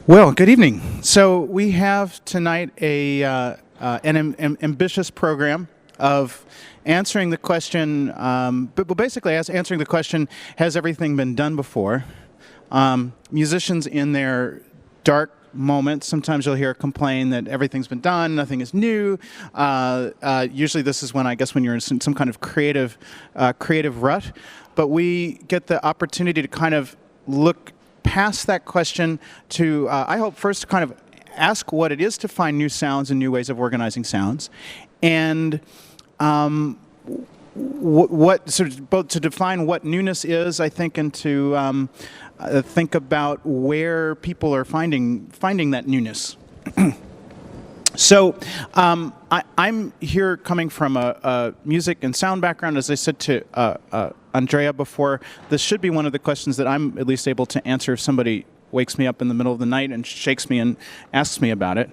Well, good evening. So we have tonight an ambitious program of answering the question, but basically answering the question, has everything been done before? Musicians in their dark moments, sometimes you'll hear complain that everything's been done, nothing is new. Usually this is when, I guess, when you're in some kind of creative rut. But we get the opportunity to kind of look past that question to, I hope, first kind of ask what it is to find new sounds and new ways of organizing sounds, and what sort of both to define what newness is, I think, and to think about where people are finding that newness. So I'm here coming from a music and sound background. As I said to Andrea before, this should be one of the questions that I'm at least able to answer if somebody wakes me up in the middle of the night and shakes me and asks me about it.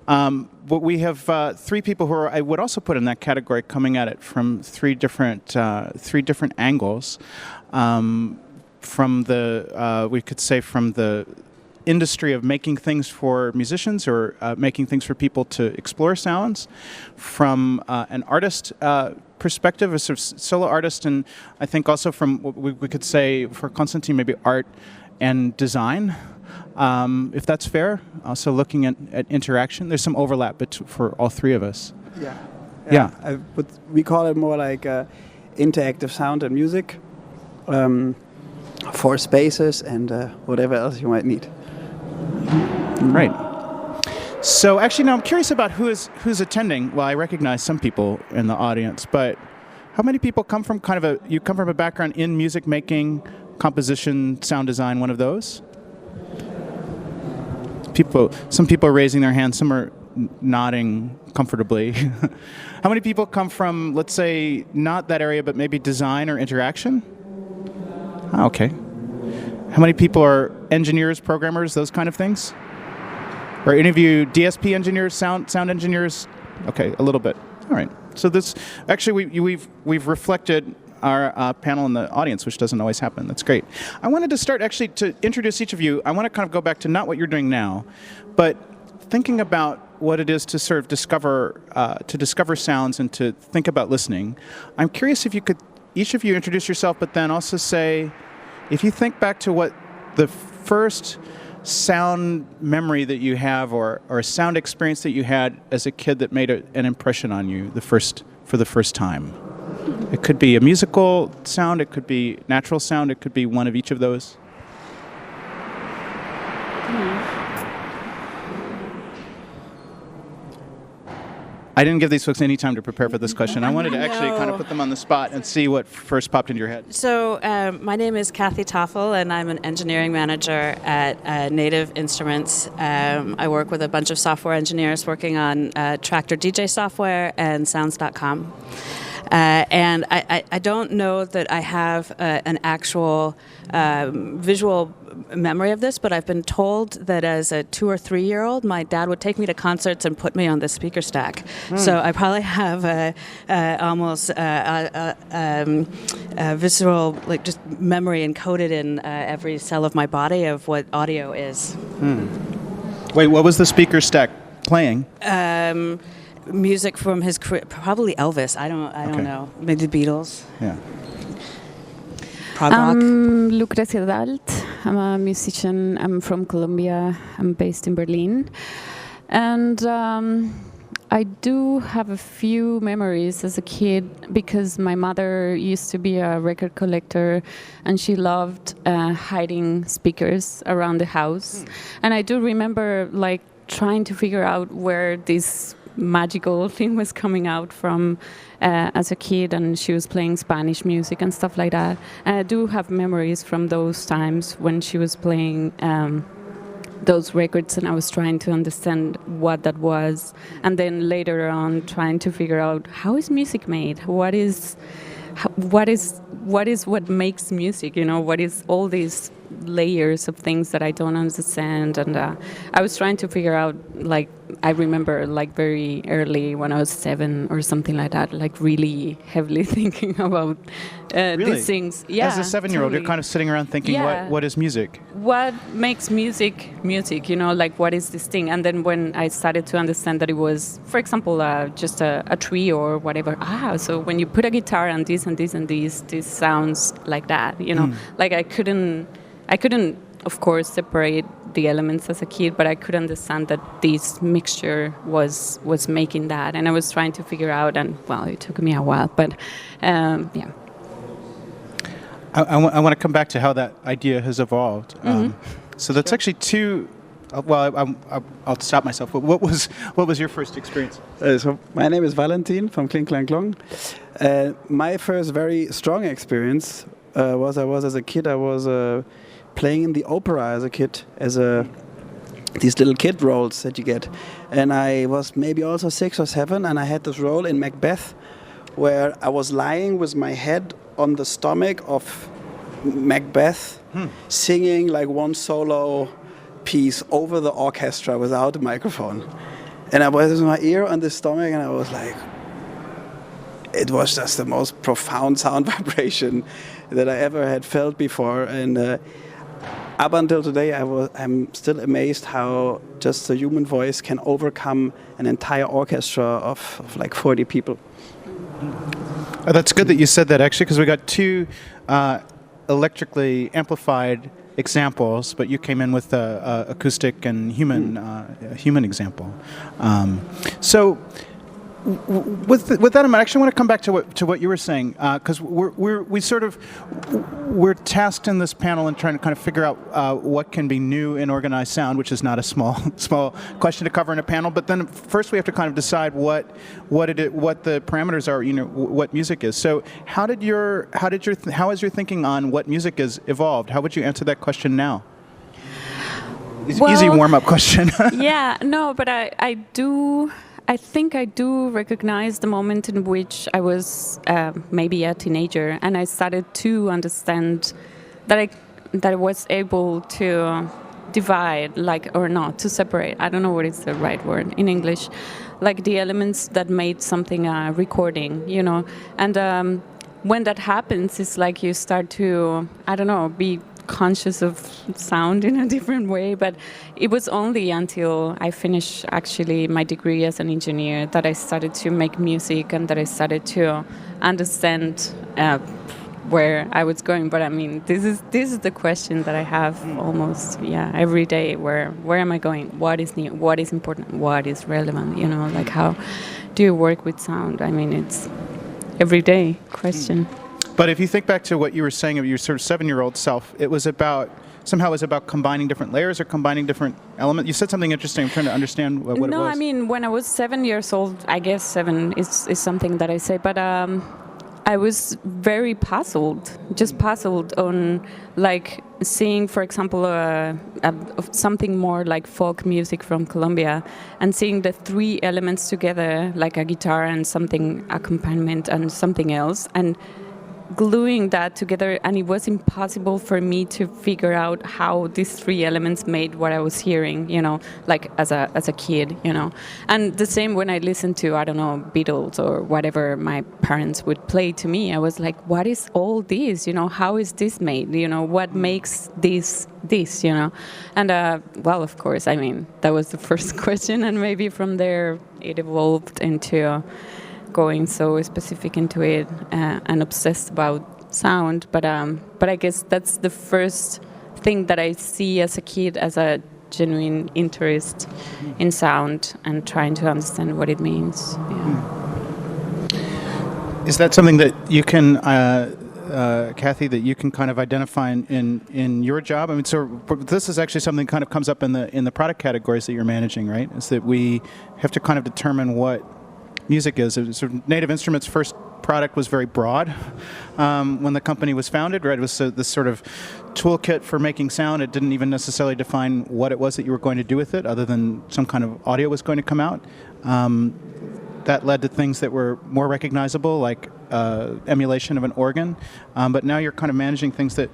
But we have three people who are, I would also put in that category, coming at it from three different angles. From the, we could say, from the industry of making things for musicians or making things for people to explore sounds, from an artist perspective, a sort of solo artist, and I think also from what we could say for Konstantin, maybe art and design, if that's fair. Also looking at interaction. There's some overlap for all three of us. Yeah. We call it more like interactive sound and music for spaces and whatever else you might need. Right. So actually, now I'm curious about who's attending. Well, I recognize some people in the audience, but how many people come from you come from a background in music making, composition, sound design, one of those? Some people are raising their hands, some are nodding comfortably. How many people come from, let's say, not that area, but maybe design or interaction? Oh, okay. How many people are engineers, programmers, those kind of things? Or any of you DSP engineers, sound engineers? Okay, a little bit. All right. So this, actually, we've reflected our panel in the audience, which doesn't always happen. That's great. I wanted to start actually to introduce each of you. I want to kind of go back to not what you're doing now, but thinking about what it is to sort of discover sounds and to think about listening. I'm curious if you could, each of you, introduce yourself, but then also say, if you think back to what the first sound memory that you have or a sound experience that you had as a kid that made an impression on you for the first time. It could be a musical sound, it could be natural sound, it could be one of each of those. I didn't give these folks any time to prepare for this question. I wanted to actually kind of put them on the spot and see what first popped into your head. So my name is Kathy Tafel, and I'm an engineering manager at Native Instruments. I work with a bunch of software engineers working on Tractor DJ software and Sounds.com. And I don't know that I have an actual visual memory of this, but I've been told that as a 2 or 3 year old, my dad would take me to concerts and put me on the speaker stack. So I probably have almost a visceral, like, just memory encoded in every cell of my body of what audio is. Wait, what was the speaker stack playing? Music from his career, probably Elvis. I don't know. Maybe the Beatles. Yeah. I'm Lucrecia Dalt. I'm a musician. I'm from Colombia. I'm based in Berlin. And I do have a few memories as a kid because my mother used to be a record collector and she loved hiding speakers around the house. And I do remember like trying to figure out where this magical thing was coming out from as a kid, and she was playing Spanish music and stuff like that. And I do have memories from those times when she was playing those records, and I was trying to understand what that was, and then later on trying to figure out how is music made, what makes music, what is all these layers of things that I don't understand. And I was trying to figure out, like, I remember like very early when I was 7 or something like that, like really heavily thinking about these things. Yeah, as a 7-year-old, totally. You're kind of sitting around thinking, what is music? What makes music, like what is this thing? And then when I started to understand that it was, for example, just a tree or whatever, so when you put a guitar and this and this and this sounds like that, like I couldn't, of course, separate the elements as a kid, but I could understand that this mixture was making that, and I was trying to figure out, and well, it took me a while, but yeah. I want to come back to how that idea has evolved. So that's actually two. I'll stop myself. What was your first experience? So my name is Valentin from Kling Klang Klong. My first very strong experience was as a kid. I was playing in the opera as a kid, these little kid roles that you get. And I was maybe also 6 or 7, and I had this role in Macbeth where I was lying with my head on the stomach of Macbeth, singing like one solo piece over the orchestra without a microphone. And I was with my ear on the stomach, and I was like, it was just the most profound sound vibration that I ever had felt before. And up until today, I'm still amazed how just the human voice can overcome an entire orchestra of like 40 people. That's good that you said that, actually, because we got two electrically amplified examples, but you came in with the acoustic and human example. So with that, I actually want to come back to what you were saying, because we're tasked in this panel in trying to kind of figure out what can be new in organized sound, which is not a small question to cover in a panel. But then first we have to kind of decide what the parameters are, what music is. So how has your thinking on what music is evolved? How would you answer that question now? Easy warm-up question. Yeah, no, but I think I do recognize the moment in which I was maybe a teenager, and I started to understand that I was able to divide, to separate. I don't know what is the right word in English, like the elements that made something a recording, And when that happens, it's like you start to, be conscious of sound in a different way. But it was only until I finished actually my degree as an engineer that I started to make music, and that I started to understand where I was going. But I mean, this is the question that I have almost every day. Where am I going? What is new? What is important? What is relevant? Like, how do you work with sound? I mean, it's everyday question. But if you think back to what you were saying of your sort of 7-year-old self, it was about combining different layers or combining different elements. You said something interesting. I'm trying to understand what it was. No, I mean, when I was 7 years old, I guess 7 is something that I say, but I was very puzzled on like seeing, for example, something more like folk music from Colombia, and seeing the 3 elements together, like a guitar and something accompaniment and something else, and gluing that together, and it was impossible for me to figure out how these 3 elements made what I was hearing, like as a kid, And the same when I listened to, Beatles or whatever my parents would play to me, I was like, what is all this? How is this made? What makes this? And well, of course, I mean, that was the first question, and maybe from there it evolved into going so specific into it and obsessed about sound, but I guess that's the first thing that I see as a kid as a genuine interest in sound and trying to understand what it means. Is that something that you can, Kathy, that you can kind of identify in your job? I mean, so this is actually something that kind of comes up in the product categories that you're managing, right? Is that we have to kind of determine what music is. Sort of Native Instruments' first product was very broad when the company was founded, right? It was this sort of toolkit for making sound. It didn't even necessarily define what it was that you were going to do with it, other than some kind of audio was going to come out. That led to things that were more recognizable, like emulation of an organ. But now you're kind of managing things that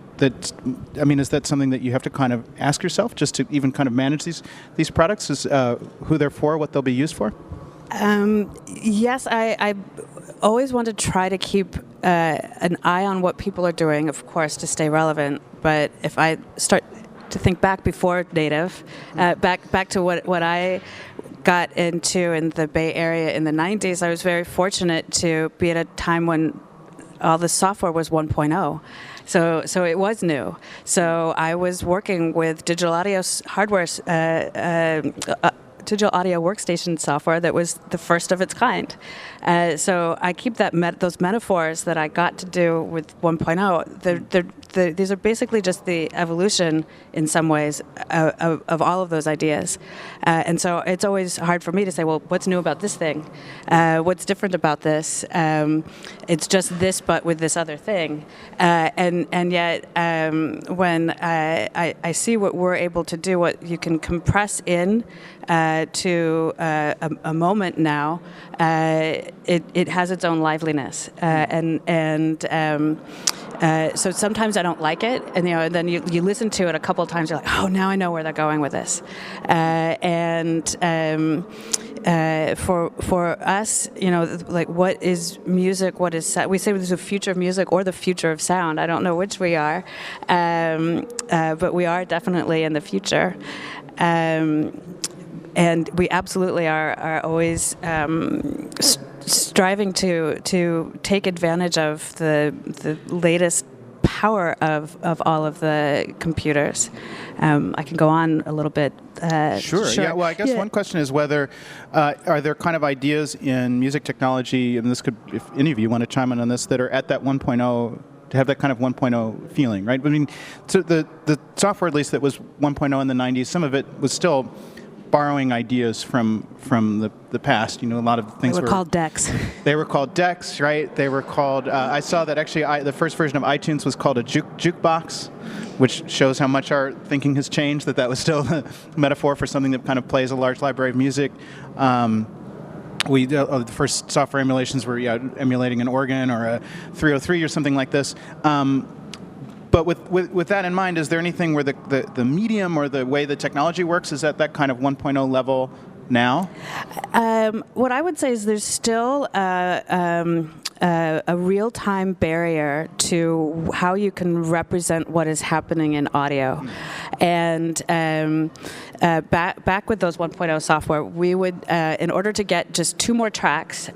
I mean, is that something that you have to kind of ask yourself just to even kind of manage these products? Is who they're for, what they'll be used for? Yes, I always want to try to keep an eye on what people are doing, of course, to stay relevant. But if I start to think back before native, back to what I got into in the Bay Area in the 90s, I was very fortunate to be at a time when all the software was 1.0. So it was new. So I was working with digital audio hardware, digital audio workstation software that was the first of its kind. So I keep those metaphors that I got to do with 1.0. These are basically just the evolution, in some ways, of all of those ideas. And so it's always hard for me to say, well, what's new about this thing? What's different about this? It's just this, but with this other thing. And yet, when I see what we're able to do, what you can compress in to a moment now, it has its own liveliness, so sometimes I don't like it, and then you listen to it a couple of times, you're like, oh, now I know where they're going with this, for us, like, what is music? What is we say there's a future of music or the future of sound. I don't know which we are, but we are definitely in the future. And we absolutely are always striving to take advantage of the latest power of all of the computers. I can go on a little bit. Sure. Yeah. Well, I guess one question is whether are there kind of ideas in music technology, and this could, if any of you want to chime in on this, that are at that 1.0. To have that kind of 1.0 feeling, right? I mean, so the software, at least, that was 1.0 in the 90s, some of it was still borrowing ideas from the past. A lot of things were called decks. They were called decks, right? They were called. I saw that actually the first version of iTunes was called a jukebox, which shows how much our thinking has changed. That was still a metaphor for something that kind of plays a large library of music. The first software emulations were emulating an organ or a 303 or something like this. But with that in mind, is there anything where the medium or the way the technology works is at that kind of 1.0 level now? What I would say is there's still a real-time barrier to how you can represent what is happening in audio. And back with those 1.0 software, we would, in order to get just 2 more tracks,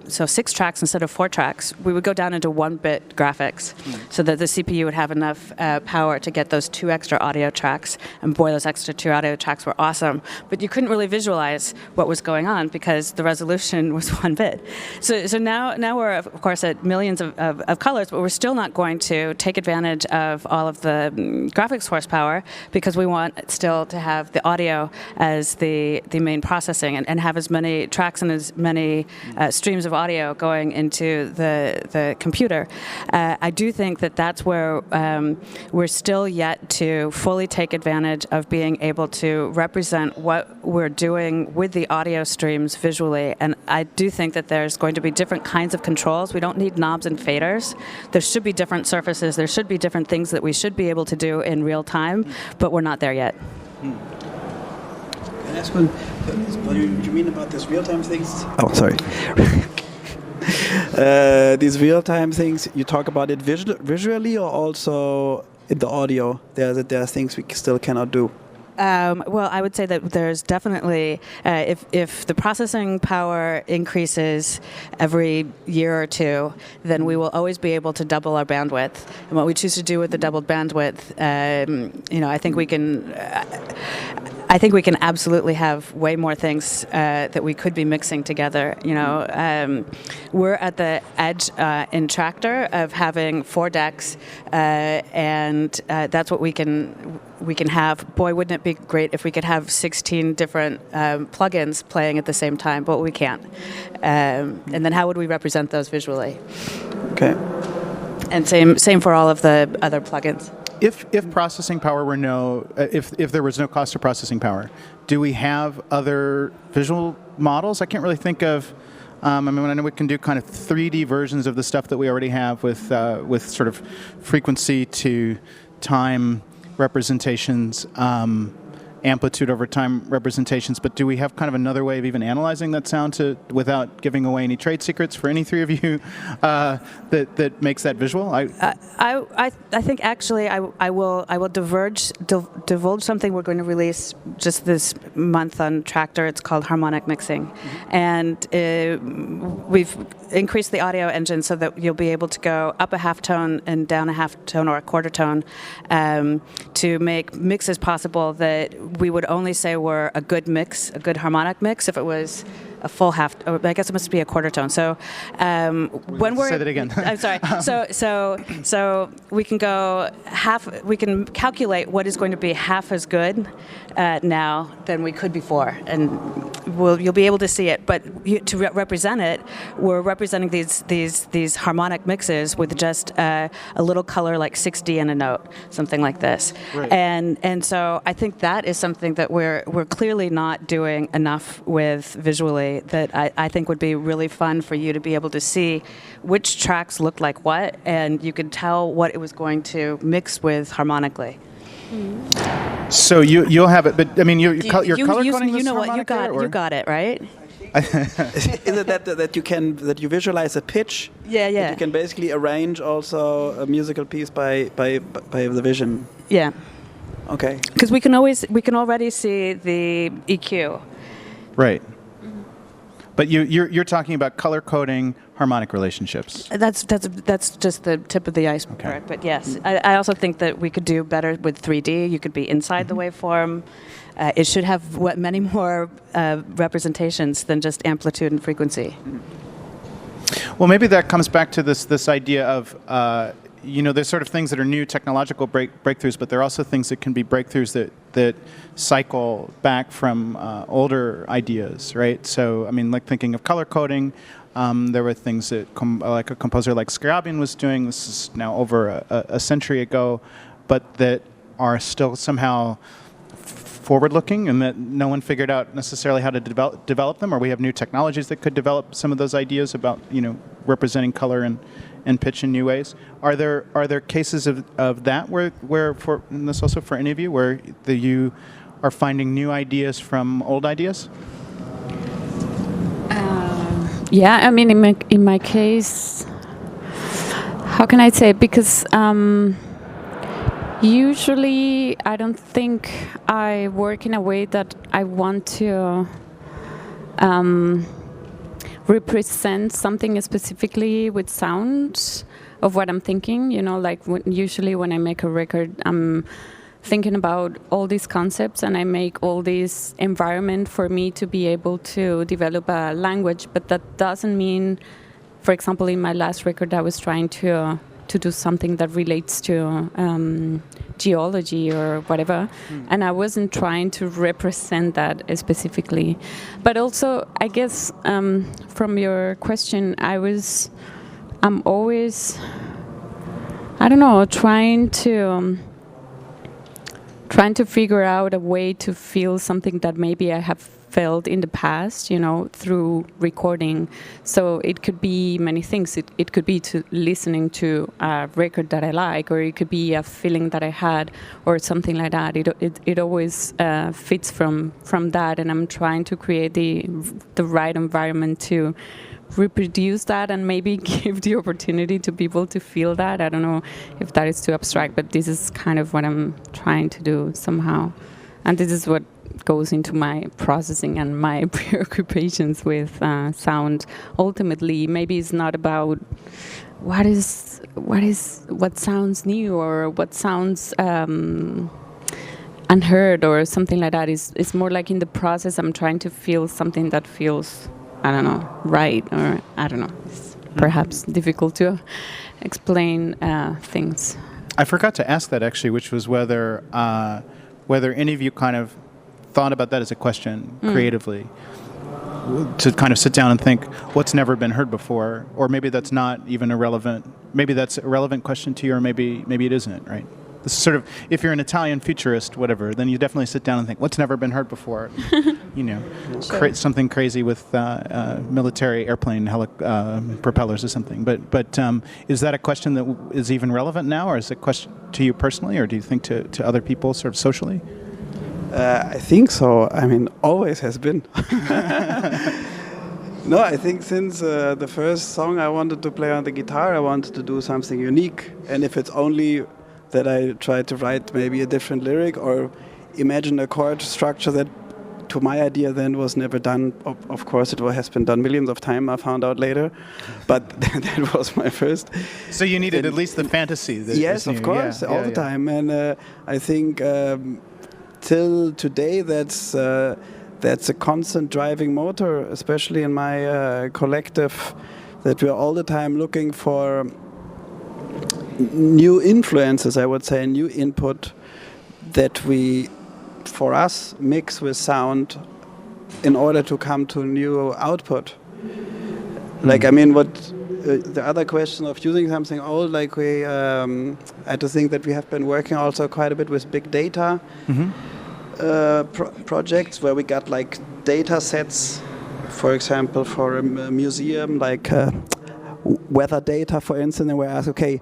so 6 tracks instead of 4 tracks, we would go down into 1-bit graphics so that the CPU would have enough power to get those 2 extra audio tracks. And boy, those extra 2 audio tracks were awesome. But you couldn't really visualize what was going on because the resolution was 1 bit. So now we're, of course, at millions of colors, but we're still not going to take advantage of all of the graphics horsepower because we want still to have the audio as the main processing and have as many tracks and as many streams of audio going into the computer. I do think that that's where we're still yet to fully take advantage of being able to represent what we're doing with the audio streams visually. And I do think that there's going to be different kinds of controls. We don't need knobs and faders. There should be different surfaces. There should be different things that we should be able to do in real time, but we're not there yet. Can I ask what do you mean about these real-time things? Oh, sorry. These real-time things, you talk about it visually or also in the audio? There are things we still cannot do. Well, I would say that there's definitely, if the processing power increases every year or 2, then we will always be able to double our bandwidth. And what we choose to do with the doubled bandwidth, I think we can. I think we can absolutely have way more things that we could be mixing together. We're at the edge in Tractor of having 4 decks, and that's what we can have. Boy, wouldn't it be great if we could have 16 different plugins playing at the same time, but we can't. And then how would we represent those visually? Okay. And same for all of the other plugins. If processing power were if there was no cost to processing power, do we have other visual models? I can't really think of. I know we can do kind of 3D versions of the stuff that we already have with sort of frequency to time representations, amplitude over time representations. But do we have kind of another way of even analyzing that sound without giving away any trade secrets for any 3 of you that makes that visual? I think actually I will divulge something we're going to release just this month on Tractor. It's called harmonic mixing, and we've increased the audio engine so that you'll be able to go up a half tone and down a half tone or a quarter tone to make mixes possible that we would only say were a good mix, a good harmonic mix, if it was a full half. I guess it must be a quarter tone. So when we're say that again. I'm sorry. So we can go half. We can calculate what is going to be half as good now than we could before, and you'll be able to see it. But to represent it, we're representing these harmonic mixes with just a little color like 6D in a note, something like this. Right. And so I think that is something that we're clearly not doing enough with visually. That I think would be really fun for you to be able to see which tracks looked like what, and you could tell what it was going to mix with harmonically. So you'll have it, but I mean you're color coding this you know what harmonica, you got it right. Is it that you visualize a pitch? Yeah. That you can basically arrange also a musical piece by the vision. Yeah. Okay. Because we can already see the EQ. Right. But you're talking about color coding harmonic relationships. That's just the tip of the iceberg. Okay. But yes, I also think that we could do better with 3D. You could be inside the waveform. It should have many more representations than just amplitude and frequency. Well, maybe that comes back to this idea of there's sort of things that are new technological breakthroughs, but there are also things that can be breakthroughs that cycle back from older ideas, right? So, I mean, like thinking of color coding, there were things that like a composer like Scriabin was doing. This is now over a century ago, but that are still somehow forward-looking, and that no one figured out necessarily how to develop them, or we have new technologies that could develop some of those ideas about representing color and pitch in new ways. Are there cases of that where for, and this also for any of you, where you are finding new ideas from old ideas? Yeah, I mean, in my case, how can I say? Because usually I don't think I work in a way that I want to represent something specifically with sound of what I'm thinking. Like usually when I make a record, I'm thinking about all these concepts, and I make all this environment for me to be able to develop a language. But that doesn't mean, for example, in my last record, I was trying to do something that relates to geology or whatever, and I wasn't trying to represent that specifically. But also, I guess from your question, I'm always, I don't know, trying to figure out a way to feel something that maybe I have felt in the past, through recording. So it could be many things. It could be to listening to a record that I like, or it could be a feeling that I had, or something like that. It always fits from that, and I'm trying to create the right environment to reproduce that and maybe give the opportunity to people to feel that. I don't know if that is too abstract, but this is kind of what I'm trying to do somehow. And this is what goes into my processing and my preoccupations with sound. Ultimately, maybe it's not about what sounds new or what sounds unheard or something like that. It's more like in the process I'm trying to feel something that feels, I don't know, right, or I don't know. It's perhaps difficult to explain things. I forgot to ask that actually, which was whether any of you kind of thought about that as a question creatively, to kind of sit down and think what's never been heard before, or maybe that's not even maybe that's a relevant question to you, or maybe it isn't, right? This is sort of, if you're an Italian futurist, whatever, then you definitely sit down and think, what's never been heard before? Sure. Something crazy with military airplane propellers or something. But is that a question that is even relevant now, or is it a question to you personally, or do you think to other people sort of socially? I think so. I mean, always has been. No, I think since the first song I wanted to play on the guitar, I wanted to do something unique. And if it's only that I try to write maybe a different lyric or imagine a chord structure that, to my idea, then was never done. Of course, it has been done millions of times, I found out later. But that was my first. So you needed at least the fantasy. Yes, of course, all the time. And I think till today, that's a constant driving motor, especially in my collective, that we're all the time looking for new influences, I would say, new input that we, for us, mix with sound in order to come to new output. Like, I mean, what the other question of using something old, like we, I had to think that we have been working also quite a bit with big data projects where we got like data sets, for example, for a museum, like weather data, for instance, and we ask, okay,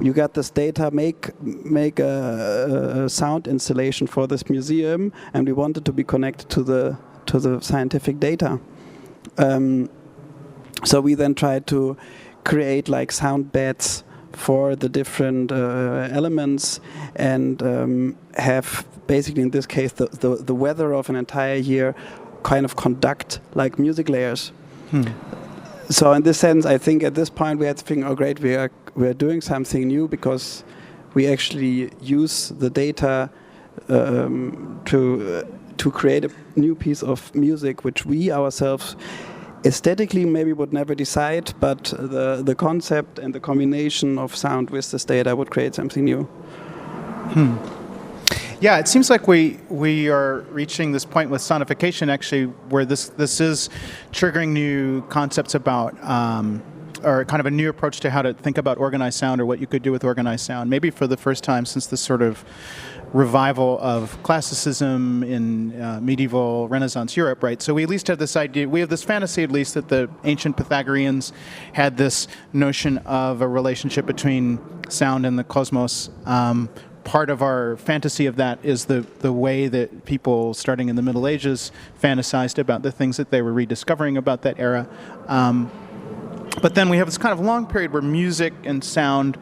you got this data, make a sound installation for this museum, and we want it to be connected to the scientific data. So we then try to create like sound beds for the different elements, and have basically in this case the weather of an entire year kind of conduct like music layers. So in this sense, I think at this point we had to think, oh great, we are doing something new, because we actually use the data to create a new piece of music, which we ourselves aesthetically maybe would never decide, but the concept and the combination of sound with this data would create something new. Yeah, it seems like we are reaching this point with sonification, actually, where this is triggering new concepts about, or kind of a new approach to how to think about organized sound, or what you could do with organized sound, maybe for the first time since this sort of revival of classicism in medieval Renaissance Europe, right? So we at least have this idea, we have this fantasy at least, that the ancient Pythagoreans had this notion of a relationship between sound and the cosmos. Part of our fantasy of that is the way that people starting in the Middle Ages fantasized about the things that they were rediscovering about that era. But then we have this kind of long period where music and sound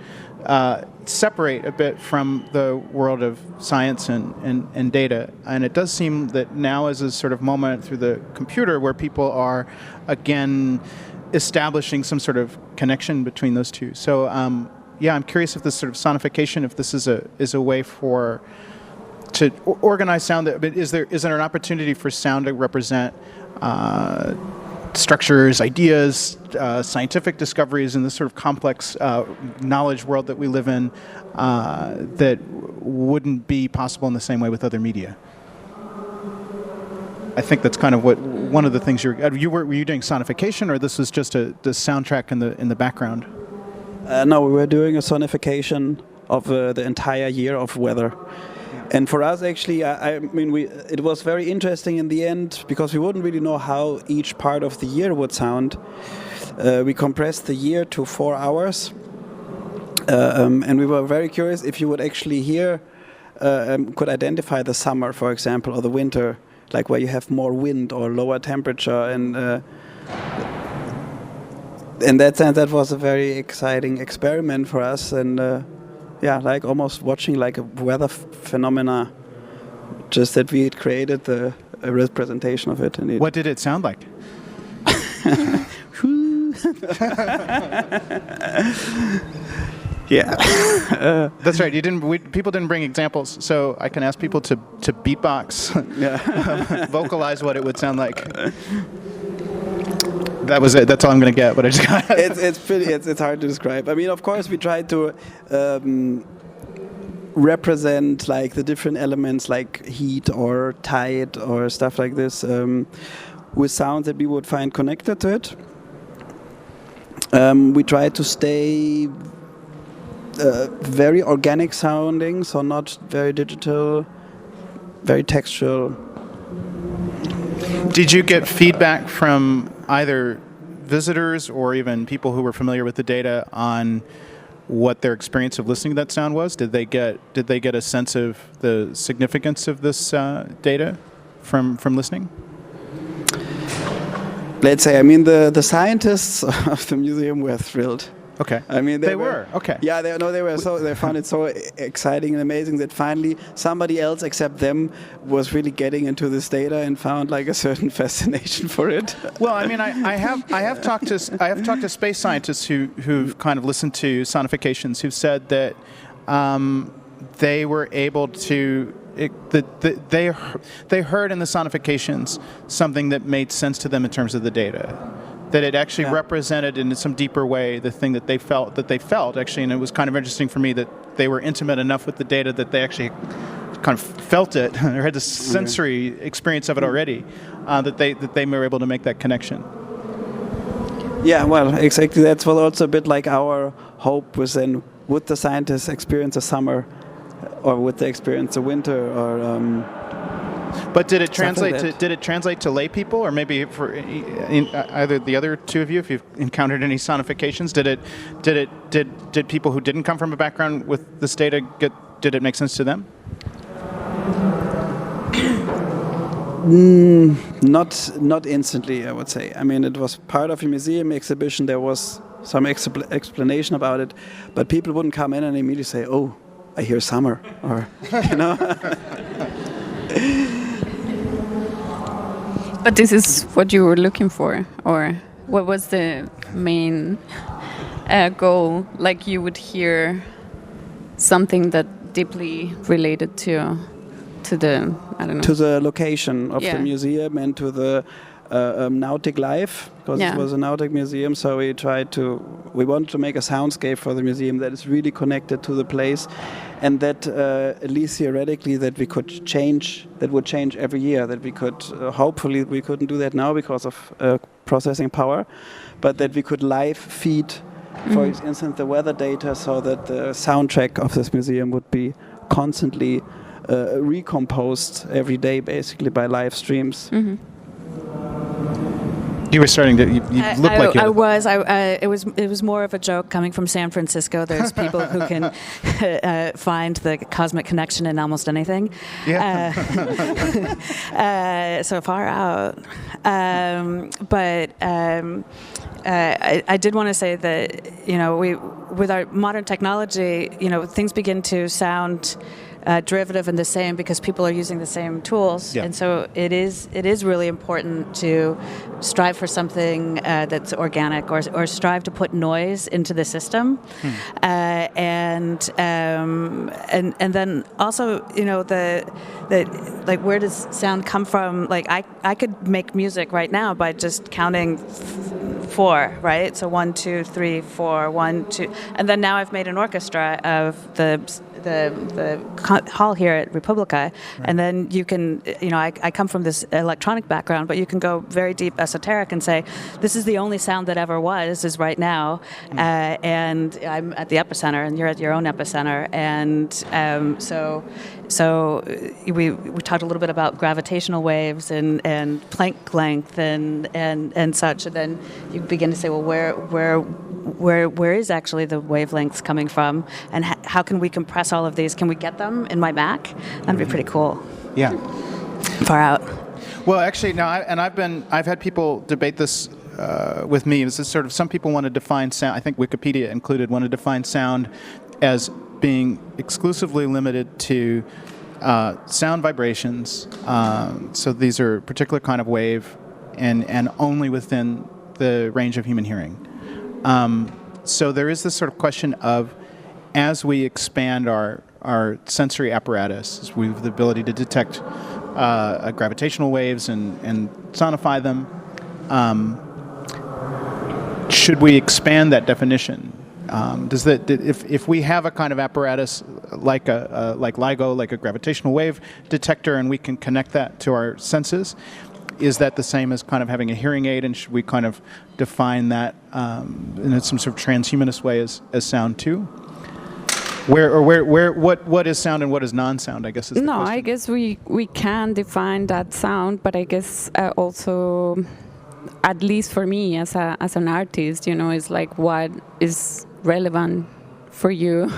separate a bit from the world of science and data. And it does seem that now is a sort of moment through the computer where people are, again, establishing some sort of connection between those two. So yeah, I'm curious if this sort of sonification, if this is a way to organize sound. But is there an opportunity for sound to represent structures, ideas, scientific discoveries in this sort of complex knowledge world that we live in that wouldn't be possible in the same way with other media? I think that's kind of one of the things were you doing sonification, or this was just the soundtrack in the background? No, we were doing a sonification of the entire year of weather. And for us, actually, I mean, it was very interesting in the end, because we wouldn't really know how each part of the year would sound. We compressed the year to 4 hours, and we were very curious if you would actually hear, could identify the summer, for example, or the winter, like where you have more wind or lower temperature. And in that sense, that was a very exciting experiment for us. And yeah, like almost watching like a weather phenomena, just that we had created a representation of it. Indeed. What did it sound like? Yeah. That's right. People didn't bring examples, so I can ask people to beatbox, vocalize what it would sound like. That was it. That's all I'm going to get. What I just got. It's hard to describe. I mean, of course, we try to represent like the different elements, like heat or tide or stuff like this, with sounds that we would find connected to it. We try to stay very organic sounding, so not very digital, very textual. Did you get feedback from either visitors or even people who were familiar with the data on what their experience of listening to that sound was? Did they get a sense of the significance of this data from listening? Let's say, I mean, the scientists of the museum were thrilled. Okay. I mean, they were okay. Yeah, they found it so exciting and amazing that finally somebody else except them was really getting into this data and found like a certain fascination for it. Well, I mean, I have talked to space scientists who've kind of listened to sonifications who've said that they were able to. They heard in the sonifications something that made sense to them in terms of the data, that it actually represented in some deeper way the thing that they felt actually, and it was kind of interesting for me that they were intimate enough with the data that they actually kind of felt it or had the sensory experience of it already, that they were able to make that connection. Yeah, well, exactly. That's what also a bit like our hope was then, would the scientists experience a summer or would they experience a winter or but did it translate to lay people, or maybe for either the other two of you, if you've encountered any sonifications, did people who didn't come from a background with this data did it make sense to them? Not instantly, I would say. I mean, it was part of a museum exhibition. There was some explanation about it, but people wouldn't come in and immediately say, "Oh, I hear summer," or you know. But this is what you were looking for, or what was the main goal? Like you would hear something that deeply related to the, I don't know, to the location of the museum and to the nautic life, because it was a nautic museum. So we wanted to make a soundscape for the museum that is really connected to the place, and that at least theoretically that we could change. That would change every year. That we could hopefully we couldn't do that now because of processing power, but that we could live feed, for instance, the weather data, so that the soundtrack of this museum would be constantly recomposed every day, basically by live streams. Mm-hmm. You were starting to. You looked like you. I was. It was more of a joke coming from San Francisco. There's people who can find the cosmic connection in almost anything. Yeah. So far out. But I did want to say that with our modern technology, things begin to sound derivative and the same because people are using the same tools, and so it is really important to strive for something that's organic, or strive to put noise into the system, and then also the like, where does sound come from? Like I could make music right now by just counting 4, right? So 1, 2, 3, 4, 1, 2, and then now I've made an orchestra of the hall here at Republica, and then you can, I come from this electronic background, but you can go very deep esoteric and say, this is the only sound that ever was, is right now, and I'm at the epicenter, and you're at your own epicenter, and so we talked a little bit about gravitational waves and Planck length and such, and then you begin to say, well, where is actually the wavelengths coming from, and how can we compress all of these? Can we get them in my Mac? That'd be pretty cool. Yeah. Far out. Well, actually, now, I've had people debate this with me. This is sort of, some people want to define sound. I think Wikipedia included want to define sound as being exclusively limited to sound vibrations. So these are a particular kind of wave, and only within the range of human hearing. So there is this sort of question of, as we expand our sensory apparatus, we have the ability to detect gravitational waves and sonify them. Should we expand that definition? If we have a kind of apparatus like LIGO, like a gravitational wave detector, and we can connect that to our senses, is that the same as kind of having a hearing aid, and should we kind of define that in some sort of transhumanist way as sound too? What is sound and what is non-sound, I guess is the question. I guess we can define that sound, but I guess also, at least for me as an artist, it's like what is relevant for you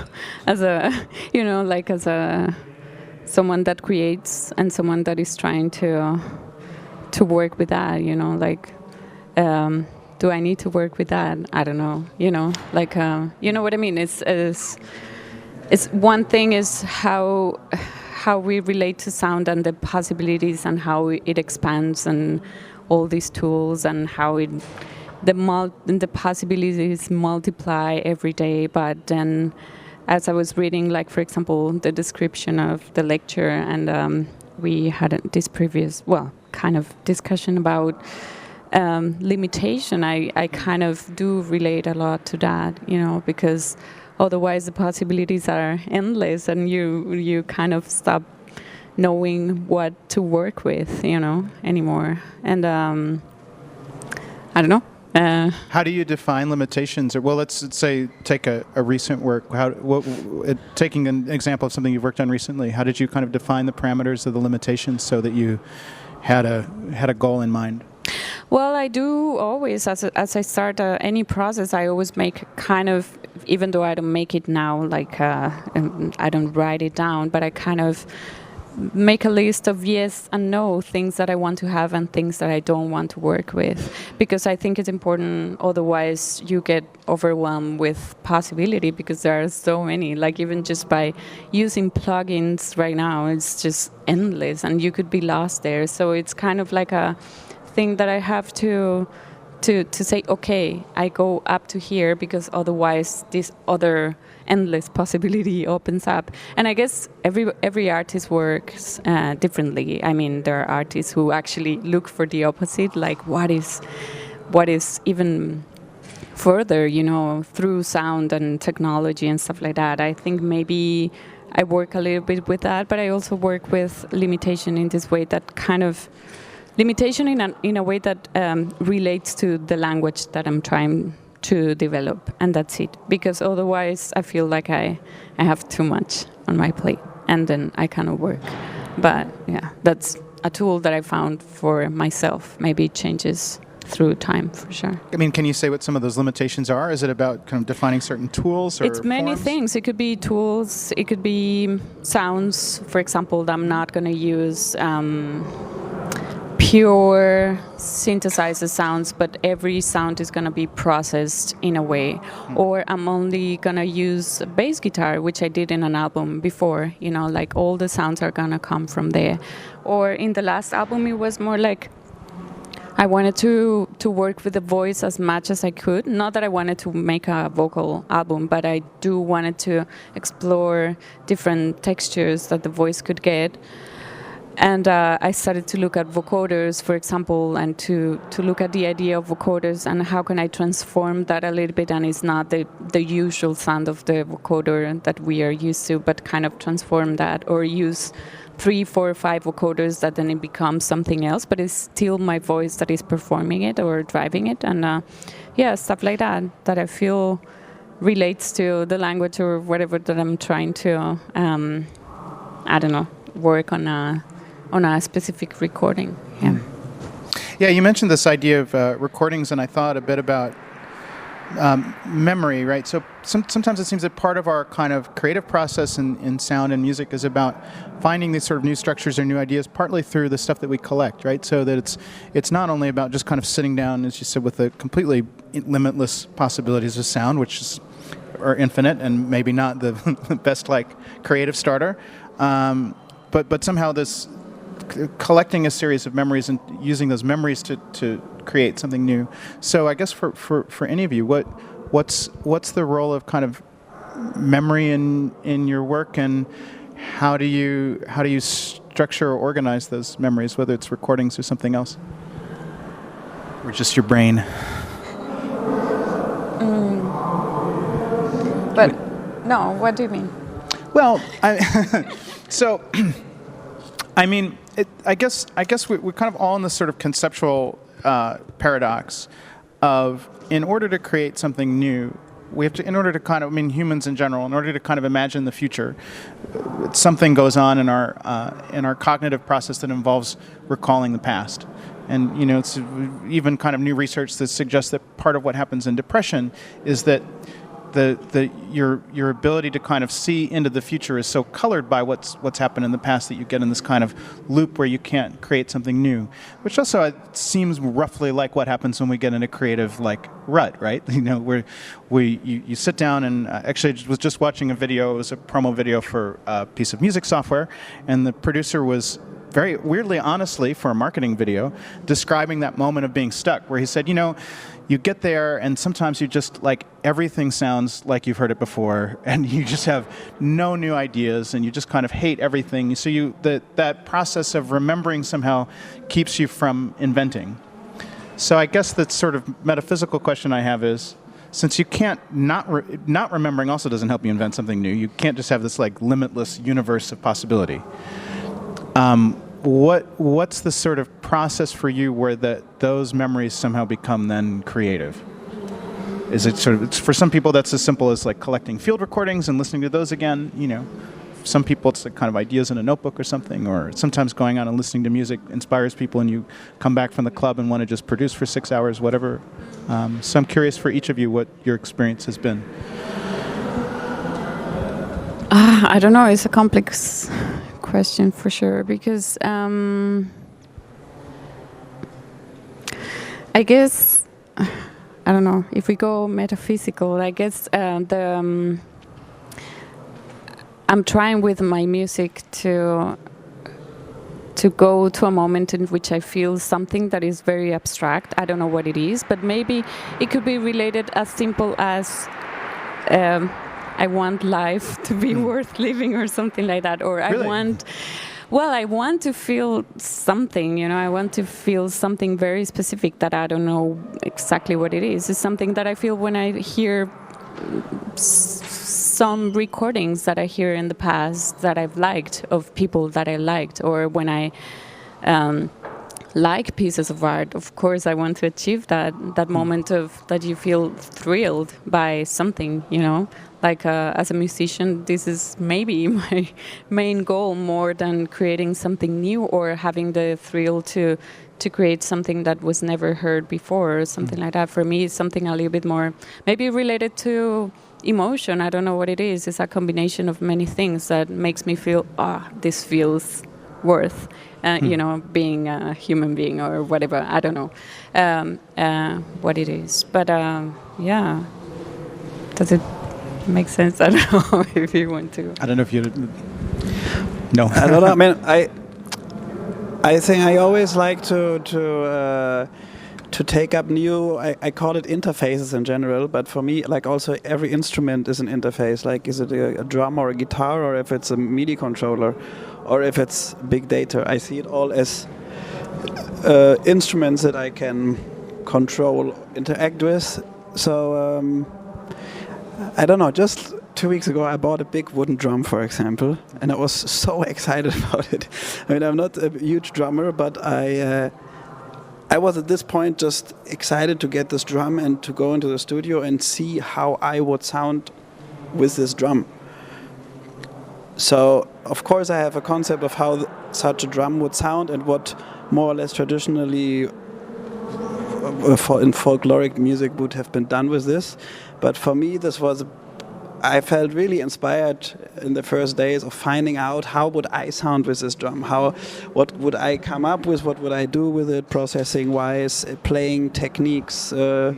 as a, as a someone that creates and someone that is trying to work with that, do I need to work with that? I don't know, you know what I mean? It's one thing is how we relate to sound and the possibilities and how it expands and all these tools and how the possibilities multiply every day. But then, as I was reading, like for example, the description of the lecture, and we had this previous, kind of discussion about limitation. I kind of do relate a lot to that, because otherwise the possibilities are endless, and you kind of stop knowing what to work with, anymore. And I don't know. How do you define limitations? Or let's say take a recent work. Taking an example of something you've worked on recently, how did you kind of define the parameters of the limitations so that you had a goal in mind? Well, I do always, as I start any process, I always make kind of, even though I don't make it now, I don't write it down, but I kind of make a list of yes and no, things that I want to have and things that I don't want to work with, because I think it's important. Otherwise, you get overwhelmed with possibility because there are so many. Like even just by using plugins right now, it's just endless, and you could be lost there. So it's kind of like a thing that I have to say, okay, I go up to here because otherwise this other endless possibility opens up. And I guess every artist works differently. I mean, there are artists who actually look for the opposite, like what is even further, through sound and technology and stuff like that. I think maybe I work a little bit with that, but I also work with limitation in this way, that kind of limitation in a way that relates to the language that I'm trying to develop, and that's it. Because otherwise, I feel like I have too much on my plate, and then I cannot work. But yeah, that's a tool that I found for myself. Maybe it changes through time, for sure. I mean, can you say what some of those limitations are? Is it about kind of defining certain tools or It's many forms? things. It could be tools. It could be sounds. For example, I'm not going to use pure synthesizer sounds, but every sound is going to be processed in a way. Or I'm only going to use bass guitar, which I did in an album before, like all the sounds are going to come from there. Or in the last album, it was more like I wanted to work with the voice as much as I could. Not that I wanted to make a vocal album, but I do wanted to explore different textures that the voice could get. And I started to look at vocoders, for example, and to look at the idea of vocoders and how can I transform that a little bit, and it's not the usual sound of the vocoder that we are used to, but kind of transform that, or use 3, 4, 5 vocoders that then it becomes something else, but it's still my voice that is performing it or driving it. And stuff like that I feel relates to the language or whatever that I'm trying to, work on a specific recording. Yeah. Yeah, you mentioned this idea of recordings, and I thought a bit about memory, right? So sometimes it seems that part of our kind of creative process in sound and music is about finding these sort of new structures or new ideas, partly through the stuff that we collect, right? So that it's not only about just kind of sitting down, as you said, with the completely limitless possibilities of sound, which are infinite and maybe not the best creative starter, but somehow this collecting a series of memories and using those memories to create something new. So I guess for any of you, what's the role of kind of memory in your work, and how do you structure or organize those memories, whether it's recordings or something else, or just your brain? But no, what do you mean? Well, so I mean, I guess we're kind of all in this sort of conceptual paradox of, in order to create something new, we have to, in order to kind of, I mean, humans in general, in order to kind of imagine the future, something goes on in our cognitive process that involves recalling the past. And you know, it's even kind of new research that suggests that part of what happens in depression is that your ability to kind of see into the future is so colored by what's happened in the past that you get in this kind of loop where you can't create something new, which also seems roughly like what happens when we get in a creative like rut, right? You know, where you sit down and actually I was just watching a video. It was a promo video for a piece of music software, and the producer was very weirdly, honestly, for a marketing video, describing that moment of being stuck, where he said, you know, you get there and sometimes you just, like, everything sounds like you've heard it before, and you just have no new ideas, and you just kind of hate everything. So that process of remembering somehow keeps you from inventing. So I guess the sort of metaphysical question I have is, since you can't, not remembering also doesn't help you invent something new. You can't just have this, like, limitless universe of possibility. What's the sort of process for you where those memories somehow become then creative? Is it sort of, it's, for some people that's as simple as like collecting field recordings and listening to those again, you know. Some people it's like kind of ideas in a notebook or something, or sometimes going out and listening to music inspires people and you come back from the club and want to just produce for 6 hours, whatever. So I'm curious for each of you what your experience has been. I don't know, it's a complex question for sure, because I guess, I don't know, if we go metaphysical, I guess I'm trying with my music to go to a moment in which I feel something that is very abstract. I don't know what it is, but maybe it could be related as simple as I want life to be worth living or something like that. Or really? I want to feel something, you know, I want to feel something very specific that I don't know exactly what it is. It's something that I feel when I hear some recordings that I hear in the past that I've liked, of people that I liked, or when I like pieces of art. Of course, I want to achieve that moment of that you feel thrilled by something, you know. Like as a musician, this is maybe my main goal, more than creating something new or having the thrill to create something that was never heard before or something like that. For me, it's something a little bit more maybe related to emotion. I don't know what it is. It's a combination of many things that makes me feel, this feels worth, you know, being a human being or whatever. I don't know what it is. But yeah, does it make sense? I don't know if you want to. I don't know if you. No. I don't know. I mean, I think I always like to take up new. I call it interfaces in general, but for me, like also every instrument is an interface. Like, is it a drum or a guitar, or if it's a MIDI controller, or if it's big data. I see it all as instruments that I can control, interact with. So. I don't know, just 2 weeks ago I bought a big wooden drum, for example, and I was so excited about it. I mean, I'm not a huge drummer, but I was at this point just excited to get this drum and to go into the studio and see how I would sound with this drum. So, of course, I have a concept of how such a drum would sound and what more or less traditionally in folkloric music would have been done with this. But for me, I felt really inspired in the first days of finding out how would I sound with this drum, what would I come up with, what would I do with it, processing-wise, playing techniques, I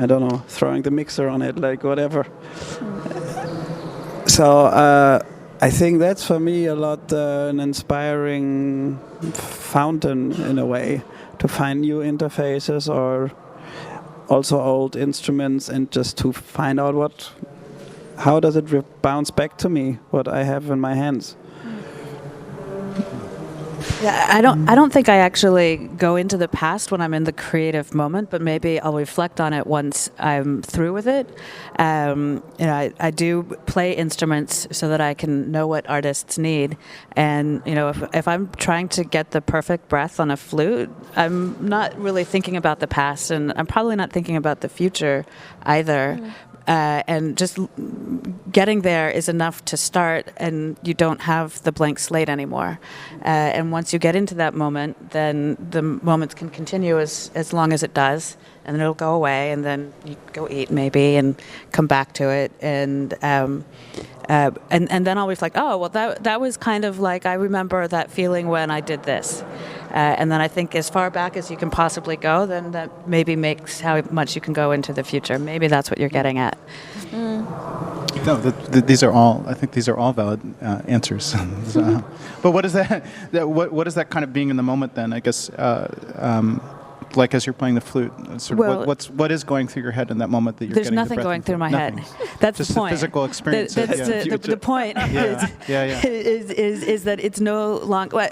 don't know, throwing the mixer on it, like whatever. So I think that's for me a lot an inspiring fountain in a way, to find new interfaces or also old instruments and just to find out what how does it bounce back to me what I have in my hands? Yeah, I don't think I actually go into the past when I'm in the creative moment, but maybe I'll reflect on it once I'm through with it. I do play instruments so that I can know what artists need, and if I'm trying to get the perfect breath on a flute, I'm not really thinking about the past, and I'm probably not thinking about the future either. And just getting there is enough to start, and you don't have the blank slate anymore. And once you get into that moment, then the moments can continue as long as it does, and then it'll go away, and then you go eat maybe, and come back to it, and then I'll reflect. Oh, well, that was kind of like, I remember that feeling when I did this. And then I think as far back as you can possibly go, then that maybe makes how much you can go into the future. Maybe that's what you're getting at. No, these are all. I think these are all valid answers. But what is that? What is that kind of being in the moment then? I guess. Like as you're playing the flute, what is going through your head in that moment that you're there's getting nothing the breath going through my nothing. head. That's just the point. The physical experience. The point is that it's no longer.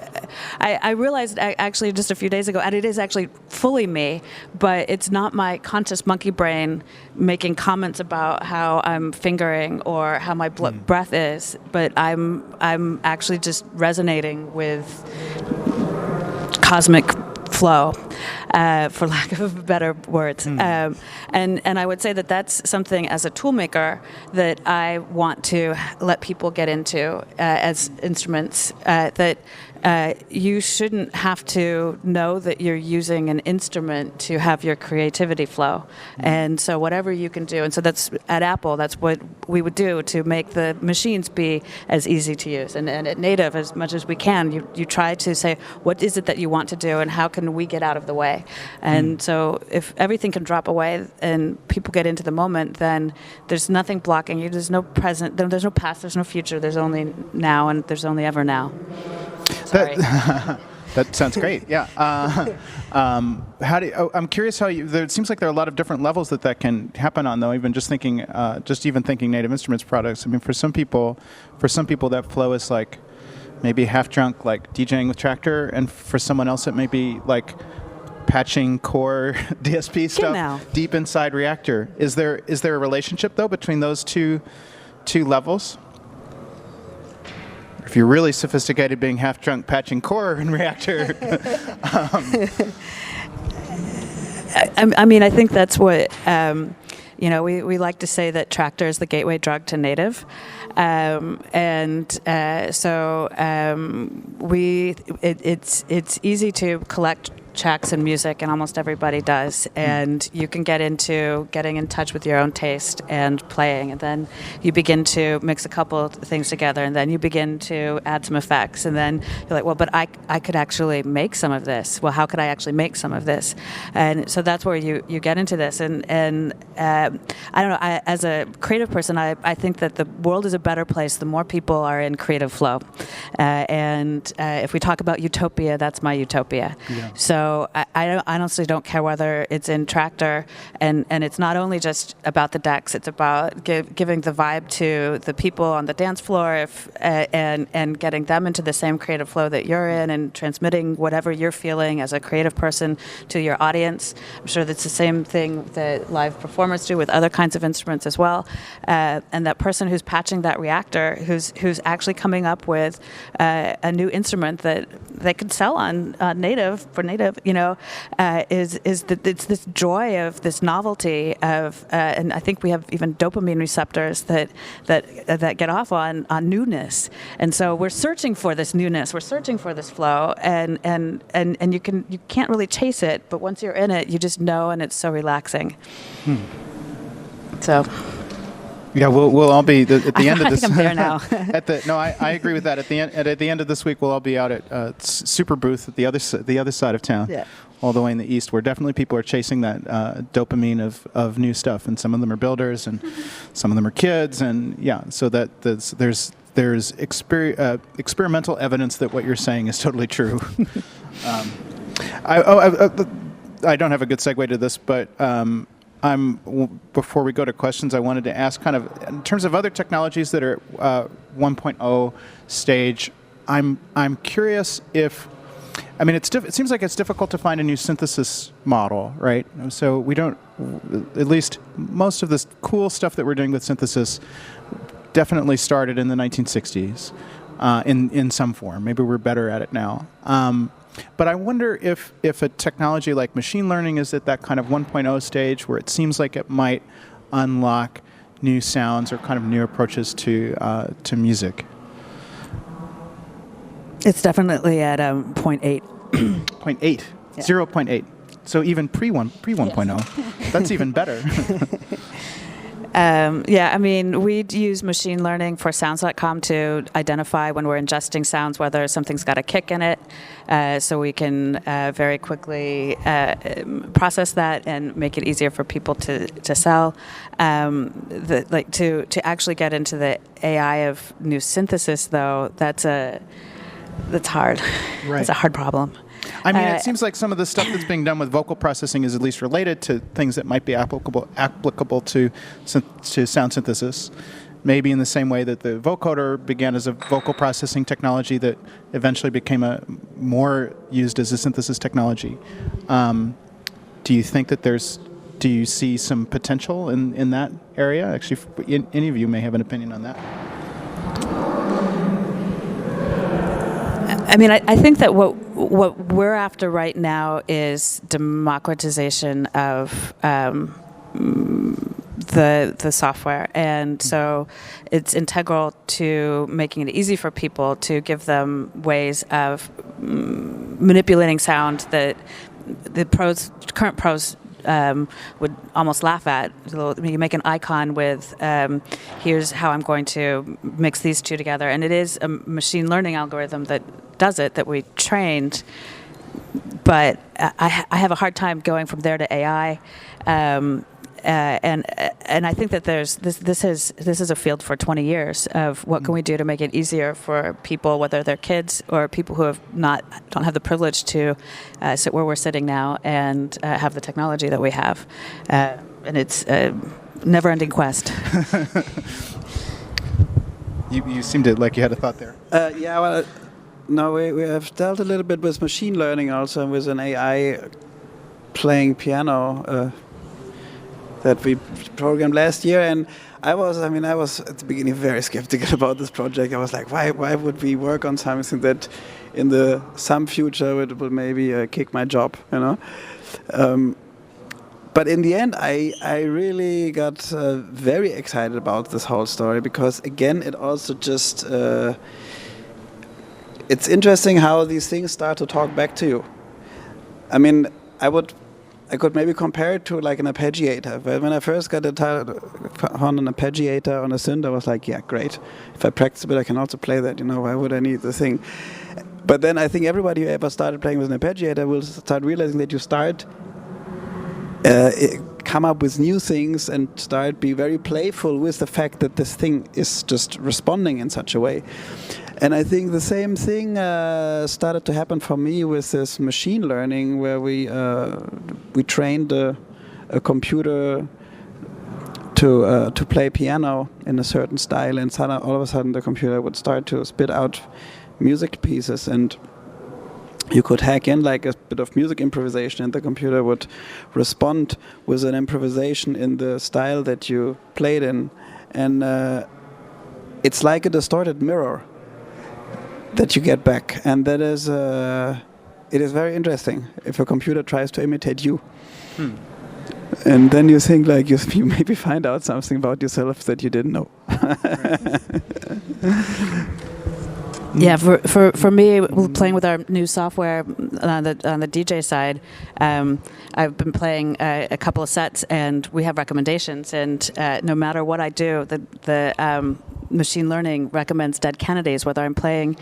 I realized actually just a few days ago, and it is actually fully me, but it's not my conscious monkey brain making comments about how I'm fingering or how my breath is, but I'm actually just resonating with cosmic flow, for lack of better words. And I would say that that's something as a tool maker that I want to let people get into as instruments, that you shouldn't have to know that you're using an instrument to have your creativity flow. And so whatever you can do, and so that's at Apple, that's what we would do to make the machines be as easy to use. And at Native, as much as we can, you try to say, what is it that you want to do and how can we get out of the way? And so if everything can drop away and people get into the moment, then there's nothing blocking you. There's no present, there's no past, there's no future, there's only now, and there's only ever now. That sounds great. Yeah. I'm curious how it seems like there are a lot of different levels that can happen on, though. Even just thinking Native Instruments products. I mean, for some people that flow is like maybe half drunk, like DJing with Tractor, and for someone else it may be like patching core DSP stuff deep inside Reactor. Is there a relationship though between those two levels? If you're really sophisticated, being half drunk, patching core in Reactor. I mean, I think that's what we like to say that Tractor is the gateway drug to Native, it's easy to collect tracks and music, and almost everybody does, and you can get into getting in touch with your own taste and playing, and then you begin to mix a couple of things together, and then you begin to add some effects, and then you're like, well, but I could actually make some of this. Well, how could I actually make some of this? And so that's where you get into this, and I don't know, as a creative person, I think that the world is a better place the more people are in creative flow, and if we talk about utopia, that's my utopia. Yeah. So I honestly don't care whether it's in Tractor, and it's not only just about the decks, it's about giving the vibe to the people on the dance floor, and getting them into the same creative flow that you're in, and transmitting whatever you're feeling as a creative person to your audience. I'm sure that's the same thing that live performers do with other kinds of instruments as well. And that person who's patching that Reactor, who's actually coming up with a new instrument that they could sell on Native, for Native, it's this joy of this novelty of, and I think we have even dopamine receptors that get off on newness, and so we're searching for this newness, we're searching for this flow, and you can't really chase it, but once you're in it, you just know, and it's so relaxing. So. Yeah, we'll all be at the end of this. I think I'm there now. I agree with that. At the end of this week, we'll all be out at Super Booth at the other side of town, all the way in the east, where definitely people are chasing that dopamine of new stuff, and some of them are builders, and some of them are kids, and so that there's experimental evidence that what you're saying is totally true. I don't have a good segue to this, but. before we go to questions, I wanted to ask, kind of in terms of other technologies that are 1.0 stage. I'm curious if, I mean, it seems like it's difficult to find a new synthesis model, right? So we don't, at least most of this cool stuff that we're doing with synthesis definitely started in the 1960s in some form. Maybe we're better at it now. But I wonder if a technology like machine learning is at that kind of 1.0 stage where it seems like it might unlock new sounds or kind of new approaches to music. It's definitely at 0.8. 0.8, yeah. 0.8. So even pre 1.0, yes. That's even better. Yeah, I mean, we'd use machine learning for sounds.com to identify when we're ingesting sounds whether something's got a kick in it, so we can very quickly process that and make it easier for people to sell. To actually get into the AI of new synthesis, though, that's hard. Right. It's a hard problem. I mean, it seems like some of the stuff that's being done with vocal processing is at least related to things that might be applicable to sound synthesis. Maybe in the same way that the vocoder began as a vocal processing technology that eventually became more used as a synthesis technology. Do you think that do you see some potential in that area? Actually, any of you may have an opinion on that. I mean, I think that what we're after right now is democratization of the software, and so it's integral to making it easy for people to give them ways of manipulating sound that the current pros would almost laugh at. You make an icon with, here's how I'm going to mix these two together. And it is a machine learning algorithm that does it, that we trained. But I have a hard time going from there to AI. And I think that this is a field for 20 years of what can we do to make it easier for people, whether they're kids or people who don't have the privilege to sit where we're sitting now and have the technology that we have, and it's a never-ending quest. You seemed like you had a thought there. Yeah, well, no, we have dealt a little bit with machine learning also, with an AI playing piano. That we programmed last year, and I was at the beginning very skeptical about this project. I was like, why would we work on something that in some future it will maybe kick my job, you know? But in the end, I really got very excited about this whole story, because again, it also just it's interesting how these things start to talk back to you. I mean, I could maybe compare it to like an arpeggiator. But when I first got on an arpeggiator on a synth, I was like, yeah, great. If I practice a bit, I can also play that. Why would I need the thing? But then I think everybody who ever started playing with an arpeggiator will start realizing that you start come up with new things and be very playful with the fact that this thing is just responding in such a way. And I think the same thing started to happen for me with this machine learning, where we trained a computer to play piano in a certain style, and all of a sudden the computer would start to spit out music pieces, and you could hack in like a bit of music improvisation, and the computer would respond with an improvisation in the style that you played in, and it's like a distorted mirror that you get back, and that is it is very interesting if a computer tries to imitate you. And then you think like you maybe find out something about yourself that you didn't know. Yeah, for me, playing with our new software on the DJ side, I've been playing a couple of sets, and we have recommendations. And no matter what I do, the machine learning recommends Dead Kennedys, whether I'm playing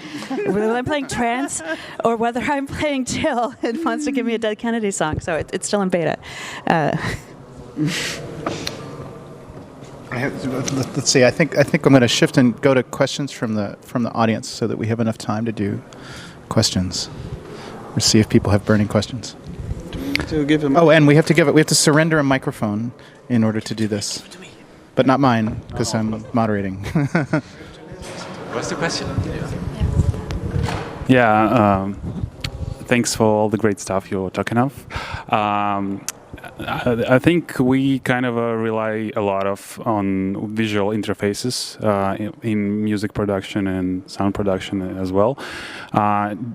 trance or whether I'm playing chill. It wants to give me a Dead Kennedy song, so it's still in beta. Let's see. I think I'm going to shift and go to questions from the audience, so that we have enough time to do questions. We'll see if people have burning questions. to give him. Oh, and we have to surrender a microphone in order to do this. But not mine, because I'm moderating. What's the question? Yeah, thanks for all the great stuff you're talking of. I think we kind of rely a lot on visual interfaces in music production and sound production as well.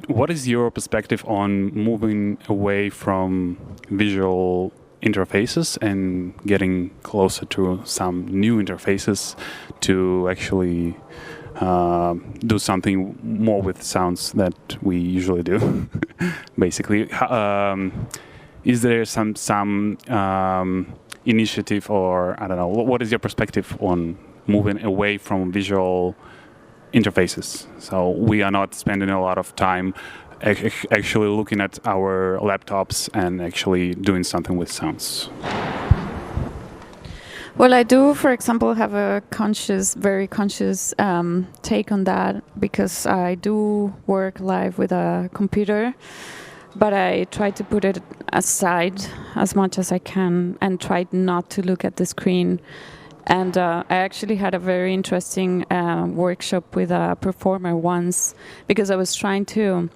What is your perspective on moving away from visual interfaces and getting closer to some new interfaces to actually do something more with sounds that we usually do, basically? Is there some initiative, or I don't know, what is your perspective on moving away from visual interfaces? So we are not spending a lot of time actually looking at our laptops and actually doing something with sounds. Well, I do, for example, have a very conscious take on that, because I do work live with a computer, but I try to put it aside as much as I can and try not to look at the screen. And I actually had a very interesting workshop with a performer once, because I was trying to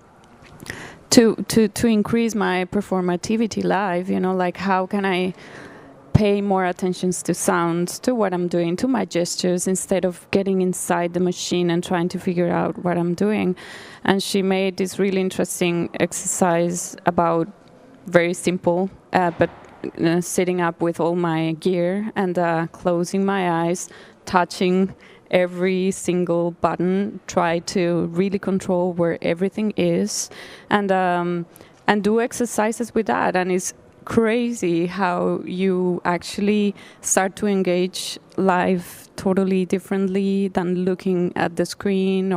increase my performativity live, like how can I pay more attention to sounds, to what I'm doing, to my gestures, instead of getting inside the machine and trying to figure out what I'm doing. And she made this really interesting exercise about very simple, but sitting up with all my gear and closing my eyes, touching every single button, try to really control where everything is, and do exercises with that. And it's crazy how you actually start to engage live totally differently than looking at the screen,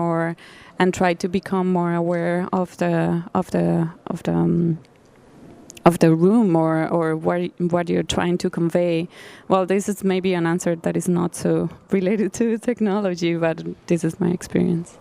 and try to become more aware of the room or what you're trying to convey. Well, this is maybe an answer that is not so related to technology, but this is my experience.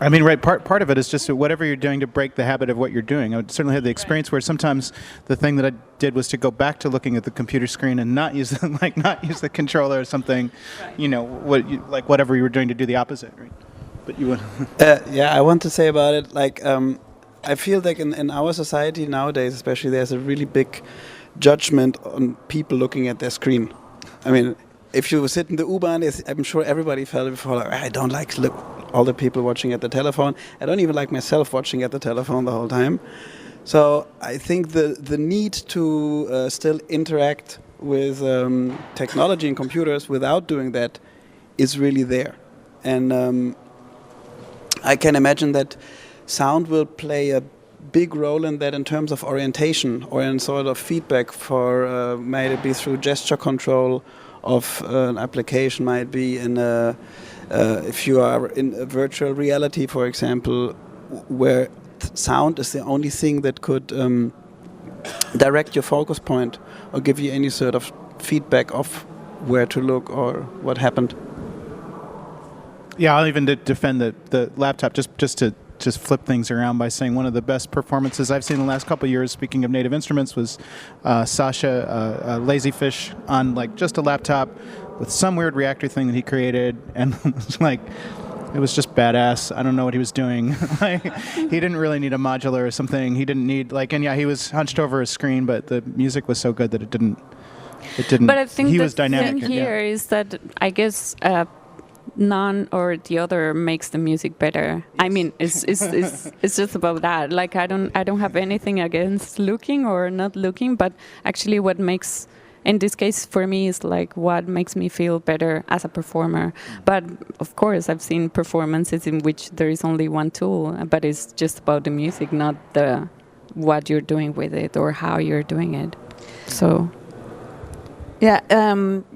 I mean, right, part of it is just whatever you're doing to break the habit of what you're doing. I would certainly have the experience where sometimes the thing that I did was to go back to looking at the computer screen and not use the controller or something, right. Whatever you were doing to do the opposite, right? But you would. Yeah, I want to say about it, I feel like in our society nowadays, especially, there's a really big judgment on people looking at their screen. I mean, if you sit in the U-Bahn, I'm sure everybody felt before, I don't like to look all the people watching at the telephone. I don't even like myself watching at the telephone the whole time. So I think the need to still interact with technology and computers without doing that is really there. And I can imagine that sound will play a big role in that in terms of orientation or in sort of feedback for, might it be through gesture control of an application, might be in if you are in a virtual reality, for example, where sound is the only thing that could direct your focus point or give you any sort of feedback of where to look or what happened. Yeah, I'll even defend the laptop just to flip things around by saying one of the best performances I've seen in the last couple of years, speaking of native instruments, was Sasha Lazyfish on just a laptop with some weird reactor thing that he created, and it was just badass. I don't know what he was doing. He didn't really need a modular or something. He didn't need he was hunched over a screen, but the music was so good that it didn't. But I think he the was dynamic. thing here is that I guess none or the other makes the music better. I mean, it's just about that. I don't have anything against looking or not looking, but actually what makes, in this case for me, is what makes me feel better as a performer. But of course I've seen performances in which there is only one tool, but it's just about the music, not what you're doing with it or how you're doing it. So yeah,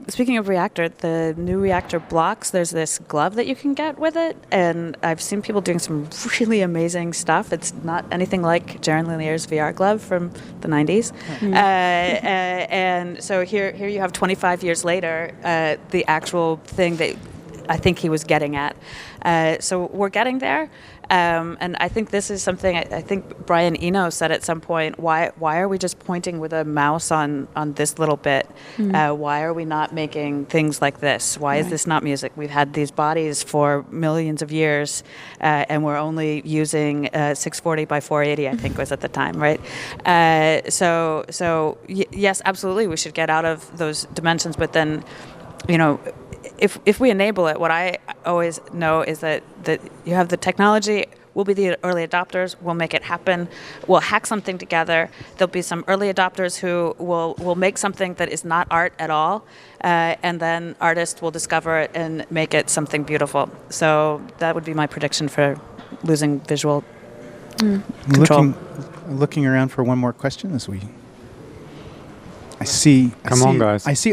speaking of Reactor, the new Reactor blocks, there's this glove that you can get with it, and I've seen people doing some really amazing stuff. It's not anything like Jaron Lanier's VR glove from the 90s. Mm-hmm. And so here you have 25 years later, the actual thing that I think he was getting at. So we're getting there. And I think this is something, I think Brian Eno said at some point, why are we just pointing with a mouse on this little bit? Why are we not making things like this? Why is this not music? We've had these bodies for millions of years, and we're only using 640 by 480, I think was at the time, right? Yes, absolutely, we should get out of those dimensions, but then, if we enable it, what I always know is that you have the technology, we'll be the early adopters, we'll make it happen, we'll hack something together, there'll be some early adopters who will make something that is not art at all, and then artists will discover it and make it something beautiful. So that would be my prediction for losing visual control. Looking around for one more question as we... I see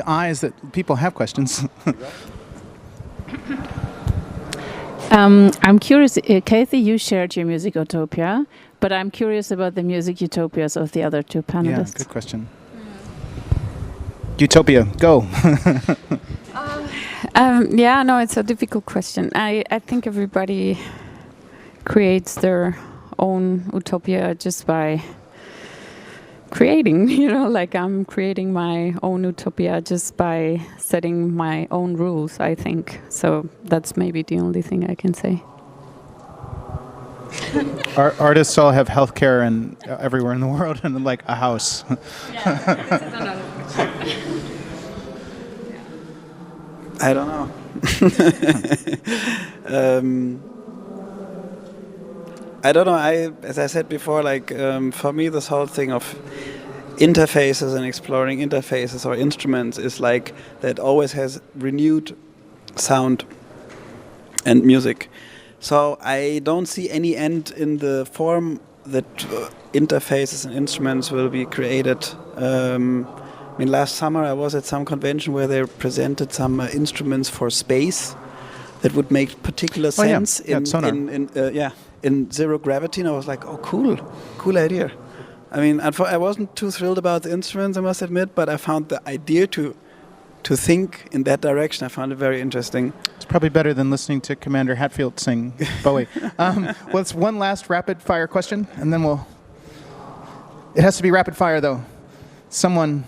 eyes that people have questions. I'm curious, Kathy, you shared your music utopia, but I'm curious about the music utopias of the other two panelists. Yeah, good question. Utopia, go. It's a difficult question. I think everybody creates their own utopia just by creating, like I'm creating my own utopia just by setting my own rules, I think. So that's maybe the only thing I can say. Artists all have healthcare and everywhere in the world and like a house. I don't know. I don't know. As I said before, for me, this whole thing of interfaces and exploring interfaces or instruments is like that always has renewed sound and music. So I don't see any end in the form that interfaces and instruments will be created. Last summer I was at some convention where they presented some instruments for space that would make particular sense in zero gravity, and I was like, oh, cool idea. I wasn't too thrilled about the instruments, I must admit, but I found the idea to think in that direction, I found it very interesting. It's probably better than listening to Commander Hatfield sing Bowie. It's one last rapid fire question, and then it has to be rapid fire, though. Someone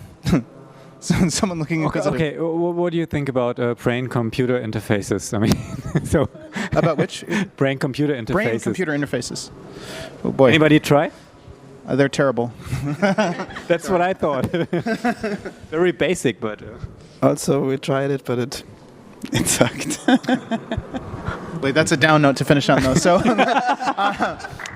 looking inquisitive. Okay, what do you think about brain-computer interfaces? About which? Brain-computer interfaces. Brain-computer interfaces. Oh boy. Anybody try? They're terrible. That's what I thought. Very basic, but... Also, we tried it, but it sucked. Wait, that's a down note to finish on, though. So,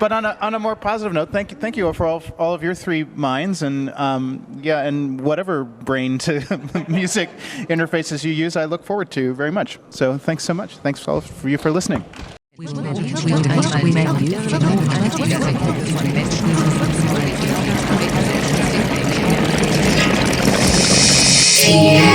but on a more positive note, thank you for all of your three minds, and and whatever brain to music interfaces you use, I look forward to very much. So, thanks so much. Thanks all for you for listening. Yeah.